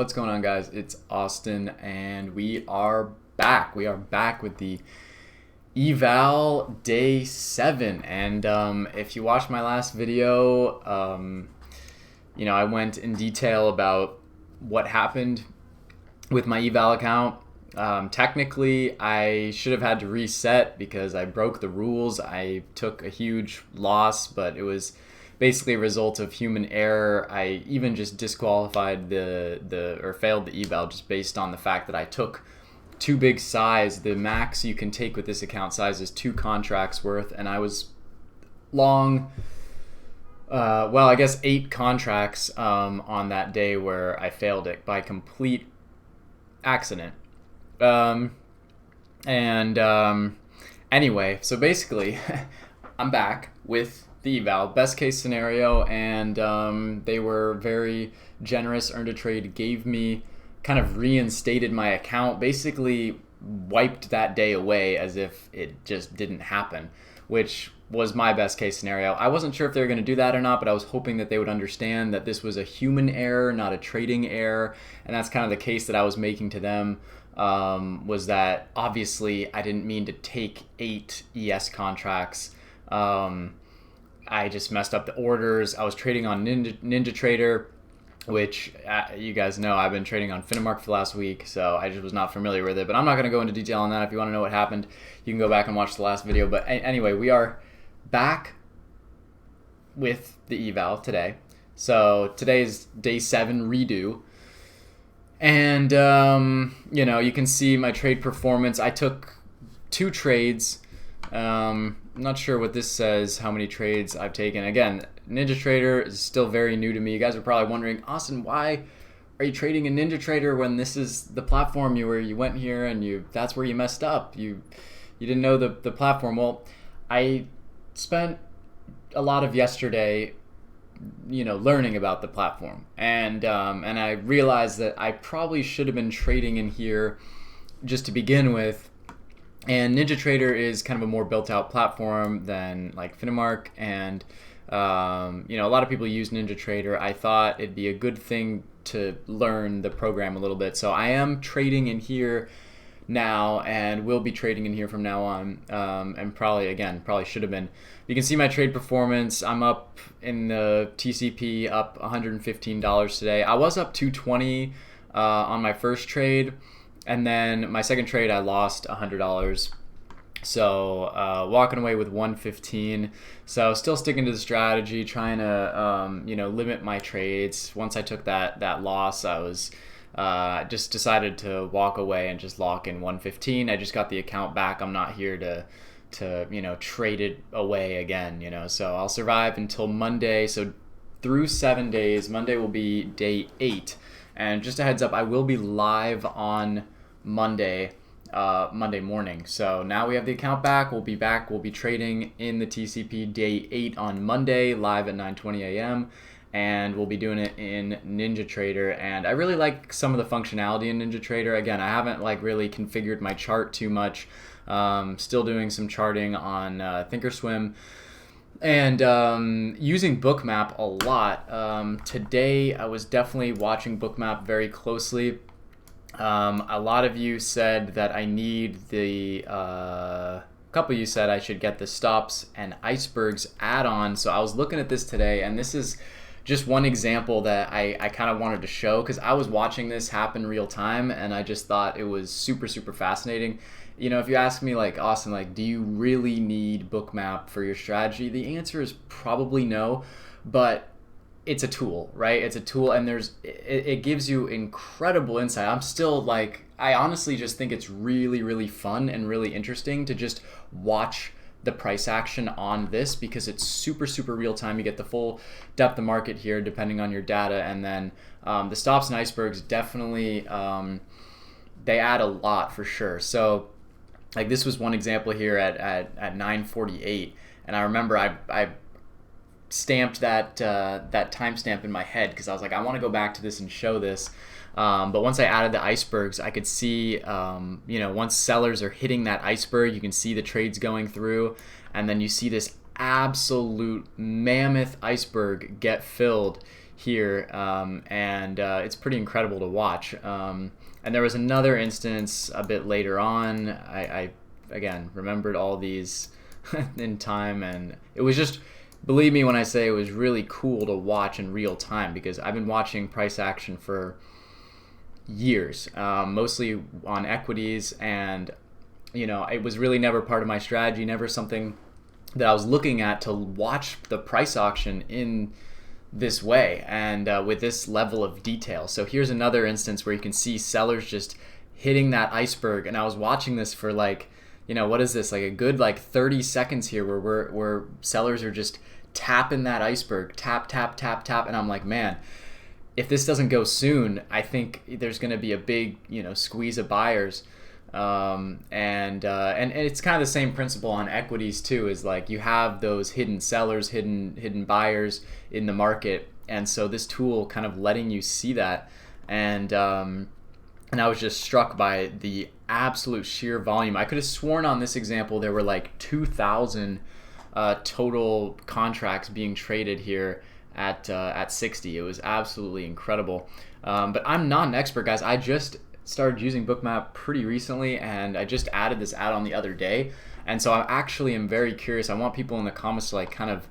what's going on, guys? It's Austin, and we are back. We are back with the eval day 7. And if you watched my last video, I went in detail about what happened with my eval account. Technically, I should have had to reset because I broke the rules. I took a huge loss, but it was basically a result of human error. I even just disqualified or failed the eval just based on the fact that I took too big size. The max you can take with this account size is 2 contracts worth, and I was long, I guess 8 contracts on that day where I failed it by complete accident. Anyway, so basically, I'm back with the eval, best case scenario, and they were very generous. Earned a Trade gave me, kind of reinstated my account, basically wiped that day away as if it just didn't happen, which was my best case scenario. I wasn't sure if they were going to do that or not, but I was hoping that they would understand that this was a human error, not a trading error, and that's kind of the case that I was making to them. Was that obviously I didn't mean to take 8 ES contracts. I just messed up the orders. I was trading on NinjaTrader, which you guys know I've been trading on Finamark for the last week, so I just was not familiar with it. But I'm not going to go into detail on that. If you want to know what happened, you can go back and watch the last video. But anyway, we are back with the eval today. So today's day 7 redo. And, you can see my trade performance. I took 2 trades. I'm not sure what this says, how many trades I've taken. Again, NinjaTrader is still very new to me. You guys are probably wondering, Austin, why are you trading in NinjaTrader when this is the platform where you went here and that's where you messed up? You didn't know the platform. Well, I spent a lot of yesterday learning about the platform, and I realized that I probably should have been trading in here just to begin with. And NinjaTrader is kind of a more built-out platform than like Finamark, and a lot of people use NinjaTrader. I thought it'd be a good thing to learn the program a little bit, so I am trading in here now, and will be trading in here from now on, and probably should have been. You can see my trade performance. I'm up in the TCP, up $115 today. I was up $220 on my first trade, and then my second trade I lost $100. So walking away with $115. So still sticking to the strategy, trying to limit my trades. Once I took that loss, I was just decided to walk away and just lock in $115. I just got the account back. I'm not here to trade it away again. So I'll survive until Monday. So through 7 days. Monday will be day 8. And just a heads up, I will be live on Monday morning. So now we have the account back. We'll be back. We'll be trading in the TCP day 8 on Monday, live at 9:20 a.m. And we'll be doing it in NinjaTrader. And I really like some of the functionality in NinjaTrader. Again, I haven't really configured my chart too much. Still doing some charting on thinkorswim. And using Bookmap a lot. Today I was definitely watching Bookmap very closely. A lot of you said that I need a couple of you said I should get the stops and icebergs add-on. So I was looking at this today, and this is just one example that I kind of wanted to show, because I was watching this happen real time, and I just thought it was super, super fascinating. If you ask me, Austin, do you really need Bookmap for your strategy? The answer is probably no, but it's a tool, right? It's a tool, and it gives you incredible insight. I'm still I honestly just think it's really, really fun and really interesting to just watch the price action on this, because it's super, super real time. You get the full depth of market here depending on your data, and then the stops and icebergs definitely they add a lot for sure. So this was one example here at 9:48, and I remember I stamped that timestamp in my head, because I was like, I want to go back to this and show this. But once I added the icebergs, I could see, once sellers are hitting that iceberg, you can see the trades going through, and then you see this absolute mammoth iceberg get filled here, and it's pretty incredible to watch. And there was another instance a bit later on. I again remembered all these in time, and it was just, believe me when I say it was really cool to watch in real time, because I've been watching price action for years, mostly on equities, and it was really never part of my strategy, never something that I was looking at to watch the price action in this way and with this level of detail. So here's another instance where you can see sellers just hitting that iceberg, and I was watching this for what is this, like a good 30 seconds here where sellers are just tapping that iceberg, tap, tap, tap, tap, and I'm like, man, if this doesn't go soon, I think there's going to be a big squeeze of buyers. And it's kind of the same principle on equities too, is you have those hidden sellers, hidden buyers in the market, and so this tool kind of letting you see that, and I was just struck by the absolute sheer volume. I could have sworn on this example there were 2,000 total contracts being traded here at 60. It was absolutely incredible. But I'm not an expert, guys. I just started using Bookmap pretty recently, and I just added this add-on the other day, and so I actually am very curious. I want people in the comments to kind of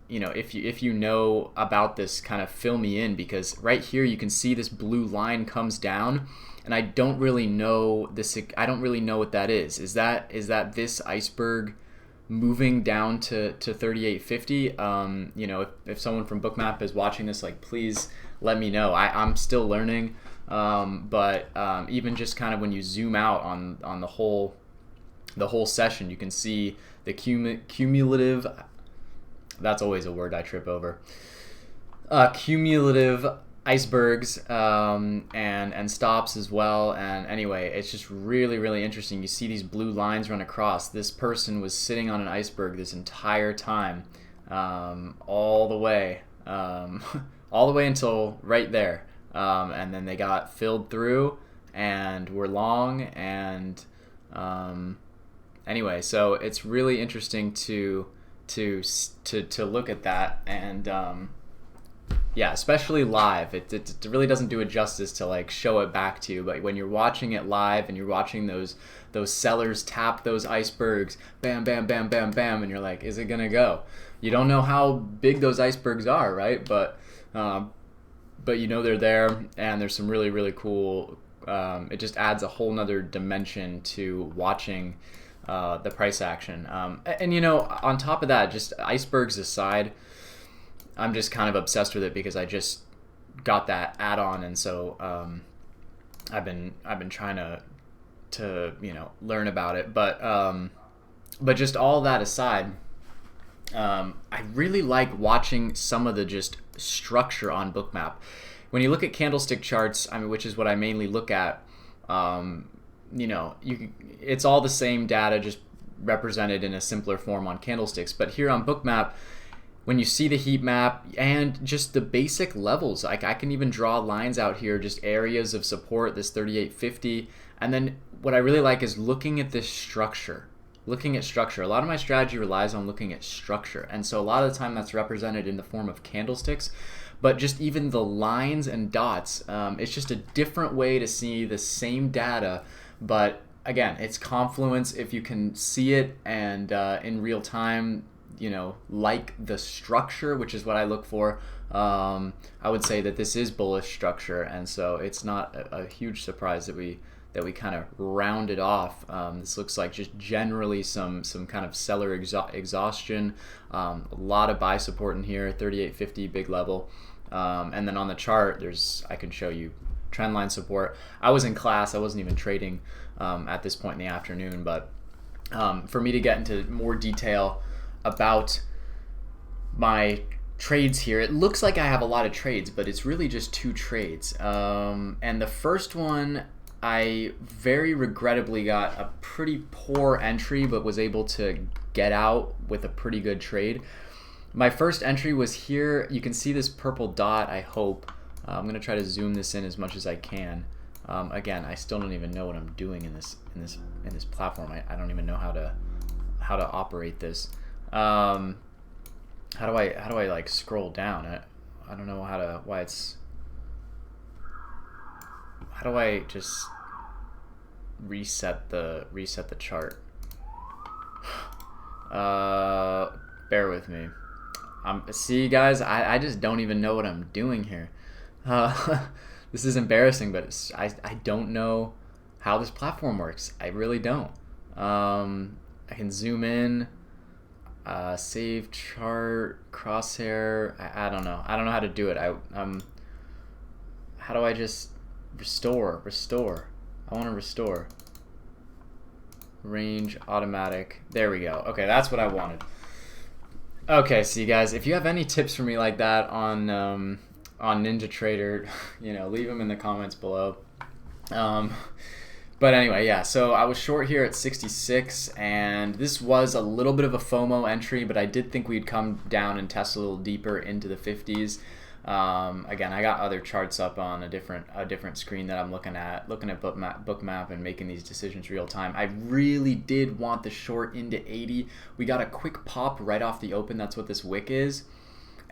if you know about this, kind of fill me in, because right here you can see this blue line comes down, and I don't really know this. I don't really know what that is. Is that this iceberg moving down to 38.50? If someone from Bookmap is watching this, please let me know. I'm still learning. But even just kind of when you zoom out on the whole session, you can see the cumulative. That's always a word I trip over. Cumulative icebergs and stops as well. And anyway, it's just really, really interesting. You see these blue lines run across. This person was sitting on an iceberg this entire time, all the way until right there. And then they got filled through and were long, and anyway, so it's really interesting to look at that, and especially live. It really doesn't do it justice to show it back to you, but when you're watching it live and you're watching those sellers tap those icebergs, bam, bam, bam, bam, bam, and you're like, is it gonna go? You don't know how big those icebergs are, right? But they're there, and there's some really, really cool, it just adds a whole nother dimension to watching the price action. And on top of that, just icebergs aside, I'm just kind of obsessed with it because I just got that add-on, and so I've been trying to learn about it. But just all that aside, I really like watching some of the just structure on Bookmap. When you look at candlestick charts, which is what I mainly look at, it's all the same data, just represented in a simpler form on candlesticks. But here on Bookmap, when you see the heat map and just the basic levels, I can even draw lines out here, just areas of support, this 38.50, and then what I really like is looking at this structure. Looking at structure. A lot of my strategy relies on looking at structure, and so a lot of the time that's represented in the form of candlesticks, but just even the lines and dots, it's just a different way to see the same data, but again, it's confluence. If you can see it and in real time, like the structure, which is what I look for, I would say that this is bullish structure, and so it's not a huge surprise that we kind of rounded off. This looks like just generally some kind of seller exhaustion, a lot of buy support in here, 38.50 big level, and then on the chart I can show you trend line support. I was in class, I wasn't even trading at this point in the afternoon, but for me to get into more detail about my trades here, it looks like I have a lot of trades, but it's really just 2 trades, and the first one I very regrettably got a pretty poor entry, but was able to get out with a pretty good trade. My first entry was here. You can see this purple dot, I hope. I'm going to try to zoom this in as much as I can. Again, I still don't even know what I'm doing in this platform. I don't even know how to operate this. How do I scroll down? I don't know why it's, how do I just reset the chart? Bear with me. See, guys, I just don't even know what I'm doing here. This is embarrassing, but I don't know how this platform works. I really don't. I can zoom in, save chart, crosshair. I don't know. I don't know how to do it. How do I just restore? I want to restore. Range, automatic. There we go. Okay, that's what I wanted. Okay, so you guys, if you have any tips for me like that on NinjaTrader, leave them in the comments below. But anyway, yeah, so I was short here at 66, and this was a little bit of a FOMO entry, but I did think we'd come down and test a little deeper into the 50s. Again, I got other charts up on a different screen that I'm looking at Bookmap and making these decisions real time. I really did want the short into 80. We got a quick pop right off the open. That's what this wick is.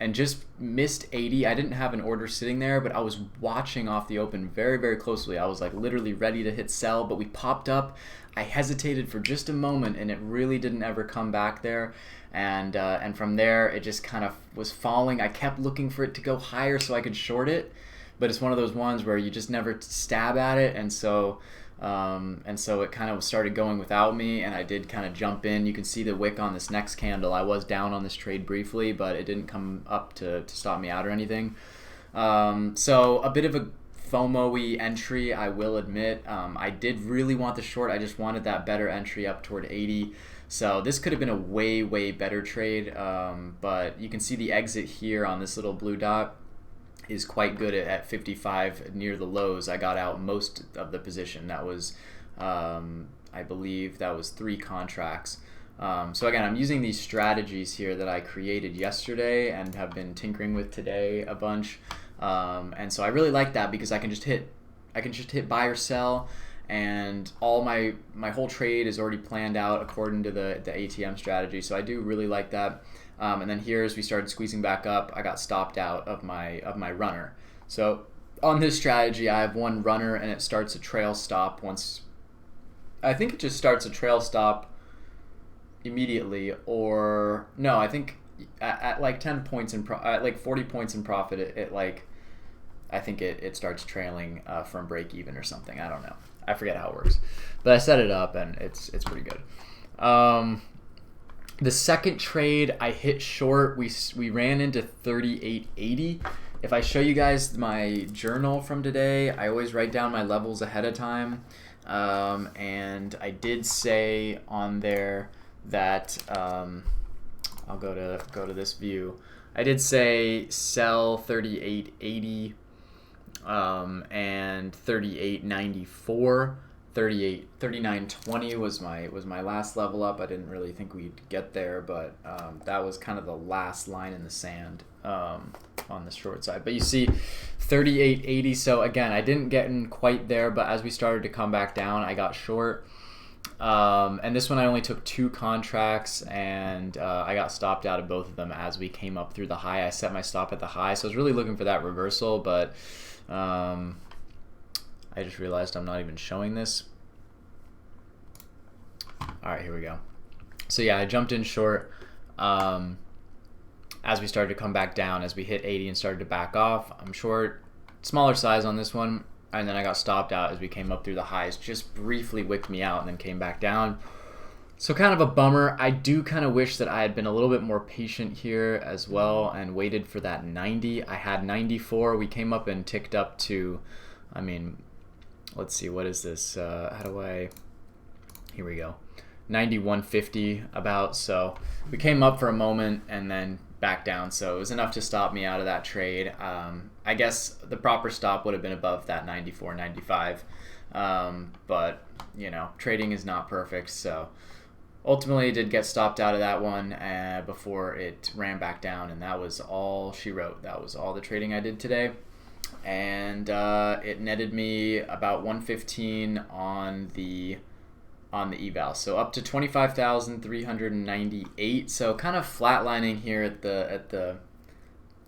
And just missed 80. I didn't have an order sitting there, but I was watching off the open very, very closely. I was like literally ready to hit sell, but we popped up. I hesitated for just a moment, and it really didn't ever come back there. And from there, it just kind of was falling. I kept looking for it to go higher so I could short it, but it's one of those ones where you just never stab at it, and so it kind of started going without me, and I did kind of jump in. You can see the wick on this next candle. I was down on this trade briefly, but it didn't come up to stop me out or anything. So a bit of a FOMO-y entry, I will admit. I did really want the short. I just wanted that better entry up toward 80. So this could have been a way, way better trade, but you can see the exit here on this little blue dot is quite good at 55 near the lows. I got out most of the position. That was, I believe, that was 3 contracts. So again, I'm using these strategies here that I created yesterday and have been tinkering with today a bunch. And so I really like that because I can just hit buy or sell, and all my whole trade is already planned out according to the ATM strategy. So I do really like that. And then here, as we started squeezing back up, I got stopped out of my runner. So on this strategy, I have one runner, and it starts a trail stop once. I think it just starts a trail stop immediately, or no, I think at like 10 points at like 40 points in profit, I think it starts trailing from break even or something. I don't know. I forget how it works, but I set it up and it's pretty good. The second trade I hit short. We ran into 38.80. If I show you guys my journal from today, I always write down my levels ahead of time, and I did say on there that I'll go to this view. I did say sell 38.80. And 38.94, 39.20 was my last level up. I didn't really think we'd get there, but that was kind of the last line in the sand on the short side. But you see 38.80. So again, I didn't get in quite there, but as we started to come back down, I got short. And this one I only took 2 contracts, and I got stopped out of both of them as we came up through the high. I set my stop at the high, so I was really looking for that reversal, but I just realized I'm not even showing this. Alright, here we go. So yeah, I jumped in short as we started to come back down. As we hit 80 and started to back off, I'm short, smaller size on this one, and then I got stopped out as we came up through the highs. Just briefly wicked me out and then came back down. So kind of a bummer. I do kind of wish that I had been a little bit more patient here as well and waited for that 90. I had 94. We came up and ticked up to, I mean, let's see, what is this? Here we go. 91.50 about. So we came up for a moment and then back down. So it was enough to stop me out of that trade. I guess the proper stop would have been above that 94, 95. But, trading is not perfect. So ultimately, did get stopped out of that one before it ran back down, and that was all she wrote. That was all the trading I did today, and it netted me about 115 on the eval, so up to 25,398. So kind of flatlining here at the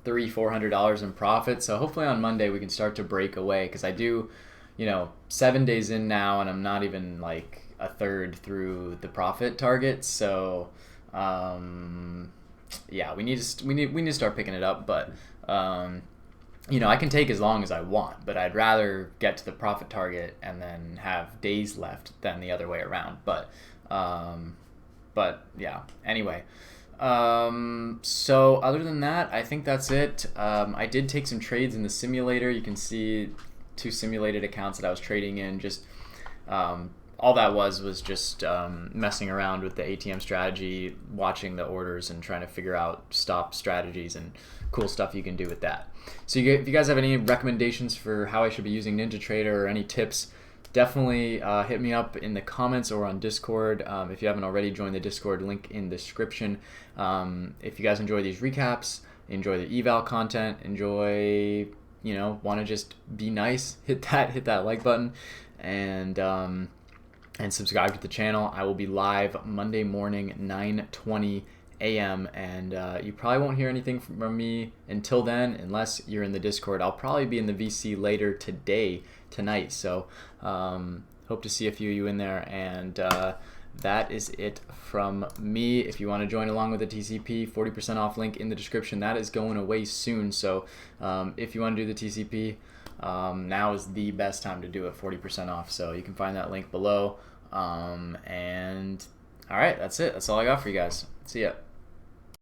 $300-400 in profit. So hopefully on Monday we can start to break away, because I do, 7 days in now, and I'm not even like a third through the profit target. So yeah, we need to start picking it up. But I can take as long as I want, but I'd rather get to the profit target and then have days left than the other way around. But yeah, anyway. So other than that, I think that's it. I did take some trades in the simulator. You can see 2 simulated accounts that I was trading in. Just all that was just messing around with the ATM strategy, watching the orders, and trying to figure out stop strategies and cool stuff you can do with that. So if you guys have any recommendations for how I should be using NinjaTrader or any tips, definitely hit me up in the comments or on Discord. If you haven't already, joined the Discord, link in the description. If you guys enjoy these recaps, enjoy the eval content, enjoy, want to just be nice, hit that like button, and subscribe to the channel. I will be live Monday morning, 9:20 a.m. and you probably won't hear anything from me until then, unless you're in the Discord. I'll probably be in the VC later tonight. So hope to see a few of you in there, and that is it from me. If you want to join along with the TCP, 40% off link in the description. That is going away soon, so if you want to do the TCP, now is the best time to do it, 40% off. So you can find that link below. And all right, that's it. That's all I got for you guys. See ya.